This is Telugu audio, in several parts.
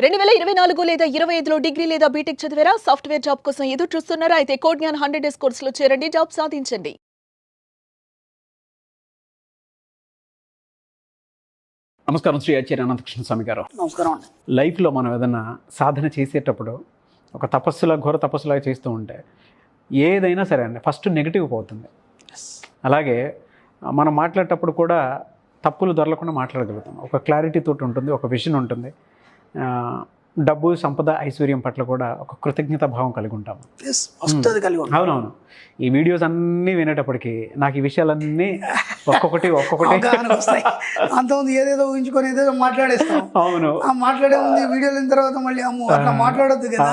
2024 లేదా 25లో డిగ్రీ లేదా బీటెక్ చదివారా? సాఫ్ట్వేర్ జాబ్ కోసం ఎదురు చూస్తున్నారా? అయితే కోడ్ జ్ఞాన్ 100 డేస్ కోర్సులో చేరండి, జాబ్ సాధించండి. నమస్కారం శ్రీ ఆచార్య అనంతకృష్ణ స్వామి గారు. నమస్కారం అండి. లైఫ్లో మనం ఏదైనా సాధన చేసేటప్పుడు ఒక తపస్సులా ఘోర తపస్సులాగా చేస్తూ ఉంటే ఏదైనా సరే అండి ఫస్ట్ నెగిటివ్ పోతుంది. అలాగే మనం మాట్లాడేటప్పుడు కూడా తప్పులు దొరలకుండా మాట్లాడగలుగుతాం. ఒక క్లారిటీ తోటి ఉంటుంది, ఒక విజన్ ఉంటుంది. డబ్బు, సంపద, ఐశ్వర్యం పట్ల కూడా ఒక కృతజ్ఞత భావం కలిగి ఉంటాము. అవునవును. ఈ వీడియోస్ అన్నీ వినేటప్పటికి నాకు ఈ విషయాలన్నీ ఒక్కొక్కటి అంతకుముందు ఏదేదో ఊహించుకొని ఏదేదో మాట్లాడేస్తాం. అవును, ఆ మాట్లాడే ముందు వీడియోలు అయిన తర్వాత మళ్ళీ అట్లా మాట్లాడొద్దు కదా.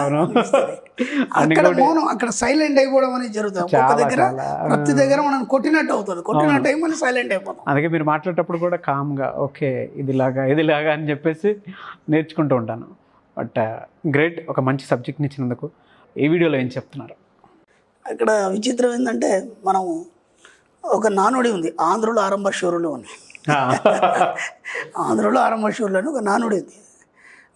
అక్కడ మౌనం, అక్కడ సైలెంట్ అయిపోవడం అనేది జరుగుతుంది. ఒక దగ్గర ప్రతి దగ్గర మనం కొట్టినట్టు అవుతుంది, కొట్టినట్టు అయి మళ్ళీ సైలెంట్ అయిపోతాం. అందుకే మీరు మాట్లాడేటప్పుడు కూడా కామ్గా ఓకే ఇదిలాగా అని చెప్పేసి నేర్చుకుంటూ ఉంటాను. బట్ గ్రేట్, ఒక మంచి సబ్జెక్ట్ని ఇచ్చినందుకు. ఈ వీడియోలో ఏం చెప్తున్నారు? అక్కడ విచిత్రం ఏంటంటే, మనం ఒక నానుడి ఉంది, ఆంధ్రులు ఆరంభ శూరులు అని. ఆంధ్రులు ఆరంభ శూరులు అని ఒక నానుడి ఉంది.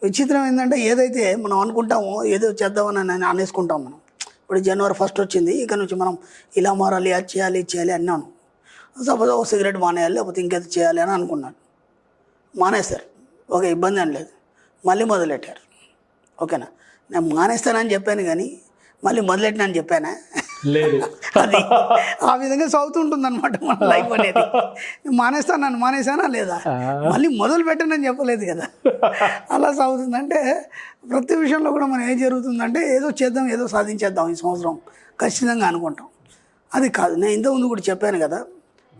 విచిత్రం ఏంటంటే, ఏదైతే మనం అనుకుంటామో ఏదో చేద్దామని అనేసుకుంటాం. మనం ఇప్పుడు జనవరి 1 వచ్చింది, ఇక నుంచి మనం ఇలా మారాలి, అది చేయాలి, ఇది చేయాలి అన్నాను. సపోజ్ ఒక సిగరెట్ మానేయాలి, లేకపోతే ఇంకేదో చేయాలి అని అనుకున్నాను. మానేస్తారు, ఒక ఇబ్బంది అని లేదు. మళ్ళీ మొదలెట్టారు. ఓకేనా, నేను మానేస్తానని చెప్పాను కానీ మళ్ళీ మొదలెట్టినని చెప్పానా? లేదు. అది ఆ విధంగా సాగుతుంటుంది అనమాట మన లైఫ్ అనేది. మానేసానా లేదా, మళ్ళీ మొదలు పెట్టనని చెప్పలేదు కదా. అలా సాగుతుందంటే ప్రతి విషయంలో కూడా మనం ఏం జరుగుతుందంటే, ఏదో చేద్దాం, ఏదో సాధించేద్దాం ఈ సంవత్సరం ఖచ్చితంగా అనుకుంటాం. అది కాదు. నేను ఇంతకుముందు కూడా చెప్పాను కదా,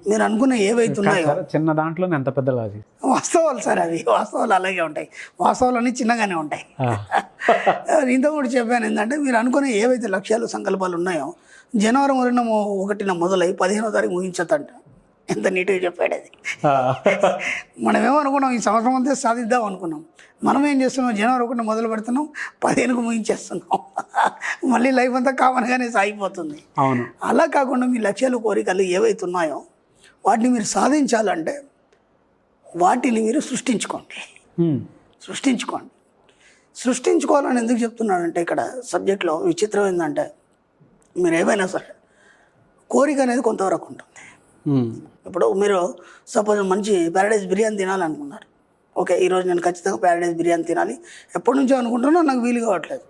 మీరు అనుకున్న ఏవైతున్నాయో చిన్న దాంట్లో ఎంత పెద్ద లాజిక్. వాస్తవాలు సార్, అవి వాస్తవాలు అలాగే ఉంటాయి. వాస్తవాలన్నీ చిన్నగానే ఉంటాయి. ఇంతకు కూడా చెప్పాను ఏంటంటే, మీరు అనుకునే ఏవైతే లక్ష్యాలు, సంకల్పాలు ఉన్నాయో జనవరి 1 మొదలై 15వ తారీఖు ముగించద్దంట. ఎంత నీట్గా చెప్పాడు అది. మనమేమో అనుకున్నాం ఈ సంవత్సరం అంతా సాధిద్దాం అనుకున్నాం. మనం ఏం చేస్తున్నాం, జనవరి 1 మొదలు పెడుతున్నాం, 15కు ముగించేస్తున్నాం. మళ్ళీ లైఫ్ అంతా కామన్గానే సాగిపోతుంది. అవును. అలా కాకుండా మీ లక్ష్యాలు, కోరికలు ఏవైతే ఉన్నాయో వాటిని మీరు సాధించాలంటే వాటిని మీరు సృష్టించుకోండి. సృష్టించుకోవాలని ఎందుకు చెప్తున్నానంటే, ఇక్కడ సబ్జెక్ట్లో విచిత్రం ఏంటంటే, మీరు ఏమైనా సరే కోరిక అనేది కొంతవరకు ఉంటుంది. ఇప్పుడు మీరు సపోజ్ మంచి ప్యారడైజ్ బిర్యానీ తినాలనుకున్నారు. ఓకే, ఈరోజు నేను ఖచ్చితంగా ప్యారడైజ్ బిర్యానీ తినాలి, ఎప్పటి నుంచో అనుకుంటున్నా, నాకు వీలు కావట్లేదు.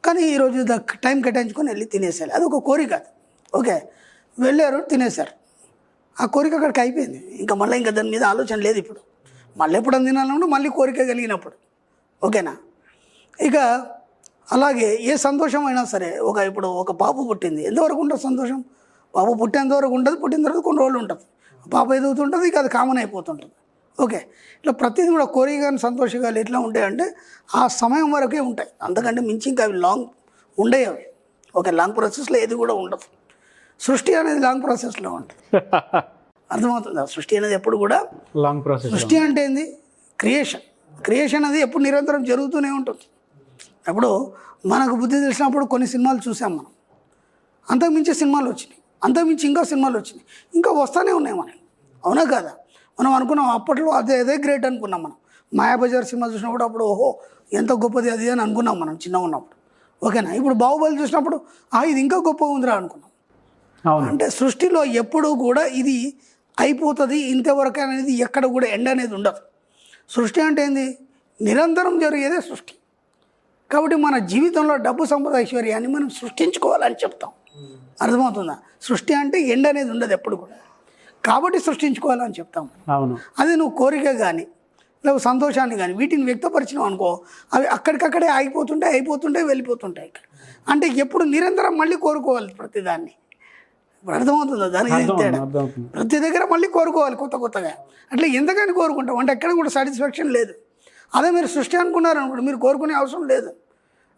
కానీ ఈరోజు టైం కేటాయించుకొని వెళ్ళి తినేసేయాలి, అది ఒక కోరిక. ఓకే, వెళ్ళారు, తినేశారు, ఆ కోరిక అక్కడికి అయిపోయింది. ఇంకా దాని మీద ఆలోచన లేదు. ఇప్పుడు మళ్ళీ ఎప్పుడు తినాలన్నప్పుడు మళ్ళీ కోరిక కలిగినప్పుడు. ఓకేనా. ఇక అలాగే ఏ సంతోషం అయినా సరే, ఇప్పుడు ఒక పాప పుట్టింది, ఎంతవరకు ఉంటుంది సంతోషం? పాప పుట్టేంతవరకు ఉంటుంది, పుట్టిన తర్వాత కొన్ని రోజులు ఉంటుంది, పాప ఎదుగుతుంటుంది, ఇక అది కామన్ అయిపోతుంటుంది. ఓకే, ఇట్లా ప్రతిదీ కూడా కోరిక కానీ సంతోషాలు ఎట్లా ఉంటాయంటే ఆ సమయం వరకే ఉంటాయి, అంతకంటే మించి ఇంకా అవి లాంగ్ ఉండేవి అవి. ఓకే, లాంగ్ ప్రాసెస్లో ఏది కూడా ఉండదు. సృష్టి అనేది లాంగ్ ప్రాసెస్లో ఉంటుంది. అర్థమవుతుందా? సృష్టి అనేది ఎప్పుడు కూడా లాంగ్ ప్రాసెస్. సృష్టి అంటే ఏంది? క్రియేషన్ అది ఎప్పుడు నిరంతరం జరుగుతూనే ఉంటుంది. ఇప్పుడు మనకు బుద్ధి తెలిసినప్పుడు కొన్ని సినిమాలు చూసాం మనం, అంతకుమించి సినిమాలు వచ్చినాయి, అంతకుమించి ఇంకా సినిమాలు వచ్చినాయి, ఇంకా వస్తూనే ఉన్నాయి మనకి. అవునా కదా? మనం అనుకున్నాం అప్పట్లో అదే గ్రేట్ అనుకున్నాం. మనం మాయాబజార్ సినిమా చూసినప్పుడు అప్పుడు ఓహో ఎంత గొప్పది అది అని అనుకున్నాం మనం చిన్నగా ఉన్నప్పుడు. ఓకేనా. ఇప్పుడు బాహుబలి చూసినప్పుడు ఇది ఇంకా గొప్పగా ఉందిరా అనుకున్నాం. అంటే సృష్టిలో ఎప్పుడూ కూడా ఇది అయిపోతుంది, ఇంతవరకు అనేది ఎక్కడ కూడా ఎండ్ అనేది ఉండదు. సృష్టి అంటే ఏంది? నిరంతరం జరిగేదే సృష్టి. కాబట్టి మన జీవితంలో డబ్బు, సంపద, ఐశ్వర్యాన్ని మనం సృష్టించుకోవాలని చెప్తాం. అర్థమవుతుందా? సృష్టి అంటే ఎండ్ అనేది ఉండదు ఎప్పుడు కూడా, కాబట్టి సృష్టించుకోవాలని చెప్తాం. అవును. అది నువ్వు కోరిక కానీ లేకపోతే సంతోషాన్ని కానీ వీటిని వ్యక్తపరిచినావు అనుకో, అవి అక్కడికక్కడే అయిపోతుంటాయి, వెళ్ళిపోతుంటాయి. అంటే ఎప్పుడు నిరంతరం మళ్ళీ కోరుకోవాలి ప్రతిదాన్ని. ఇప్పుడు అర్థమవుతుందా? దానికి తేడా. ప్రతి దగ్గర మళ్ళీ కోరుకోవాలి కొత్తగా. అట్లా ఎంతకని కోరుకుంటాం అంటే ఎక్కడ కూడా సాటిస్ఫాక్షన్ లేదు. అదే మీరు సృష్టి అనుకున్నారు అనుకోండి, మీరు కోరుకునే అవసరం లేదు.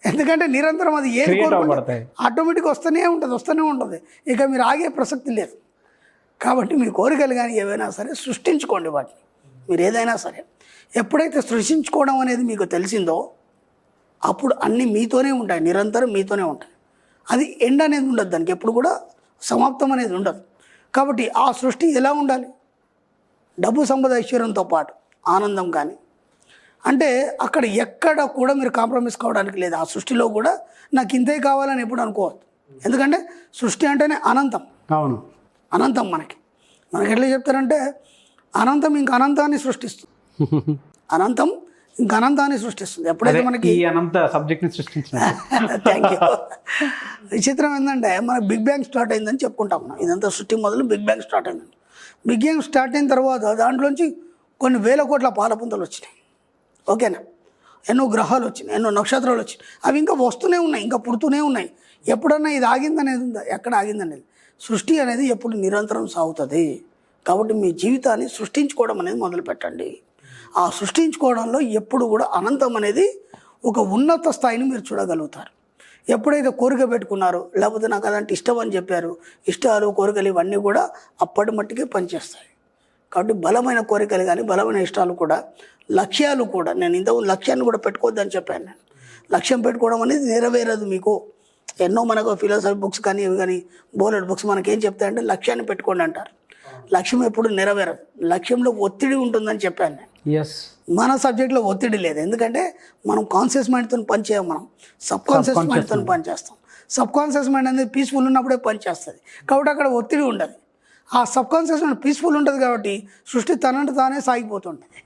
ఎందుకంటే నిరంతరం అది ఏది కోరుకుంటే ఆటోమేటిక్గా వస్తూనే ఉంటుంది. ఇక మీరు ఆగే ప్రసక్తి లేదు. కాబట్టి మీ కోరికలు కానీ ఏవైనా సరే సృష్టించుకోండి వాటిని. మీరు ఏదైనా సరే ఎప్పుడైతే సృష్టించుకోవడం అనేది మీకు తెలిసిందో అప్పుడు అన్నీ మీతోనే ఉంటాయి, నిరంతరం మీతోనే ఉంటాయి. అది ఎండ్ అనేది ఉండదు, దానికి ఎప్పుడు కూడా సమాప్తం అనేది ఉండదు. కాబట్టి ఆ సృష్టి ఎలా ఉండాలి? డబ్బు, సంపద, ఐశ్వర్యంతో పాటు ఆనందం కానీ, అంటే అక్కడ ఎక్కడ కూడా మీరు కాంప్రమైజ్ కావడానికి లేదు. ఆ సృష్టిలో కూడా నాకు ఇంతే కావాలని ఎప్పుడు అనుకోవద్దు. ఎందుకంటే సృష్టి అంటేనే అనంతం. అవును. అనంతం మనకి ఎట్లా చెప్తారంటే అనంతం ఇంక అనంతాన్ని సృష్టిస్తుంది. అనంతం ఇంక అనంతాన్ని సృష్టిస్తుంది. ఎప్పుడైతే మనకి ఈ అనంత సబ్జెక్ట్ని సృష్టించిన థ్యాంక్ యూ. విచిత్రం ఏంటంటే మనకి బిగ్ బ్యాంగ్ స్టార్ట్ అయిందని చెప్పుకుంటాం మనం. ఇదంతా సృష్టి మొదలు బిగ్ బ్యాంగ్ స్టార్ట్ అయిందండి. బిగ్ బ్యాంగ్ స్టార్ట్ అయిన తర్వాత దాంట్లోంచి కొన్ని వేల కోట్ల పాలపుంతలు వచ్చినాయి. ఓకేనా? ఎన్నో గ్రహాలు వచ్చినాయి, ఎన్నో నక్షత్రాలు వచ్చినాయి. అవి ఇంకా వస్తూనే ఉన్నాయి, ఇంకా పుడుతూనే ఉన్నాయి. ఎప్పుడన్నా ఇది ఆగిందనేది ఉందా? ఎక్కడ ఆగిందనేది. సృష్టి అనేది ఎప్పుడు నిరంతరం సాగుతుంది. కాబట్టి మీ జీవితాన్ని సృష్టించుకోవడం అనేది మొదలు పెట్టండి. ఆ సృష్టించుకోవడంలో ఎప్పుడు కూడా అనంతం అనేది ఒక ఉన్నత స్థాయిని మీరు చూడగలుగుతారు. ఎప్పుడైతే కోరిక పెట్టుకున్నారో, లేకపోతే నాకు అదంటే ఇష్టం అని చెప్పారు, ఇష్టాలు కోరికలు ఇవన్నీ కూడా అప్పటి మట్టికే పనిచేస్తాయి. కాబట్టి బలమైన కోరికలు కానీ బలమైన ఇష్టాలు కూడా, లక్ష్యాలు కూడా, నేను ఇంతకుముందు లక్ష్యాన్ని కూడా పెట్టుకోవద్దని చెప్పాను. నేను లక్ష్యం పెట్టుకోవడం అనేది నెరవేరదు మీకు. ఎన్నో మనకు ఫిలాసఫీ బుక్స్ కానీ ఇవి కానీ బోలెడ్ బుక్స్ మనకేం చెప్తాయంటే లక్ష్యాన్ని పెట్టుకోండి అంటారు. లక్ష్యం ఎప్పుడు నెరవేరదు. లక్ష్యంలో ఒత్తిడి ఉంటుందని చెప్పాను నేను. ఎస్. మన సబ్జెక్ట్లో ఒత్తిడి లేదు. ఎందుకంటే మనం కాన్షియస్ మైండ్తో పనిచేయం, మనం సబ్ కాన్షియస్ మైండ్తో పనిచేస్తాం. సబ్ కాన్షియస్ మైండ్ అనేది పీస్ఫుల్ ఉన్నప్పుడే పనిచేస్తుంది. కాబట్టి అక్కడ ఒత్తిడి ఉండదు. ఆ సబ్ కాన్షియస్ మైండ్ పీస్ఫుల్ ఉంటుంది కాబట్టి సృష్టి తనంటే తానే సాగిపోతుంటుంది.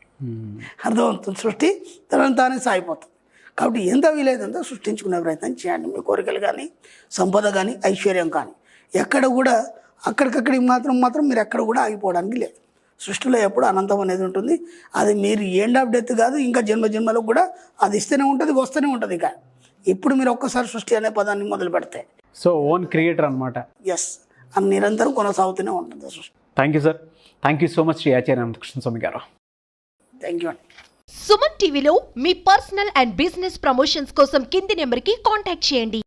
అర్థమవుతుంది? సృష్టి తనంటే తానే సాగిపోతుంది. కాబట్టి ఎంత వీలైతుందో సృష్టించుకునే ప్రయత్నం చేయండి. మీ కోరికలు కానీ, సంపద కానీ, ఐశ్వర్యం కానీ ఎక్కడ కూడా అక్కడికక్కడికి మాత్రం మీరు ఎక్కడ కూడా ఆగిపోవడానికి లేదు. సృష్టిలో ఎప్పుడు అనంతం అనేది ఉంటుంది. అది మీరు ఎండ్ ఆఫ్ డెత్ కాదు, ఇంకా జన్మలో కూడా అది ఇస్తూనే ఉంటుంది, వస్తూనే ఉంటుంది. ఇక ఇప్పుడు మీరు ఒక్కసారి సృష్టి అనే పదాన్ని మొదలు పెడితే సో ఓన్ క్రియేటర్ అనమాట. ఎస్, అది నిరంతరం కొనసాగుతూనే ఉంటుంది సృష్టి. Thank you sir. Thank you so much Shri Acharya Anantakrishna Swami గారు. థ్యాంక్ యూ అండి. సుమన్ టీవీలో మీ పర్సనల్ అండ్ బిజినెస్ ప్రమోషన్స్ కోసం కింది నెంబర్కి కాంటాక్ట్ చేయండి.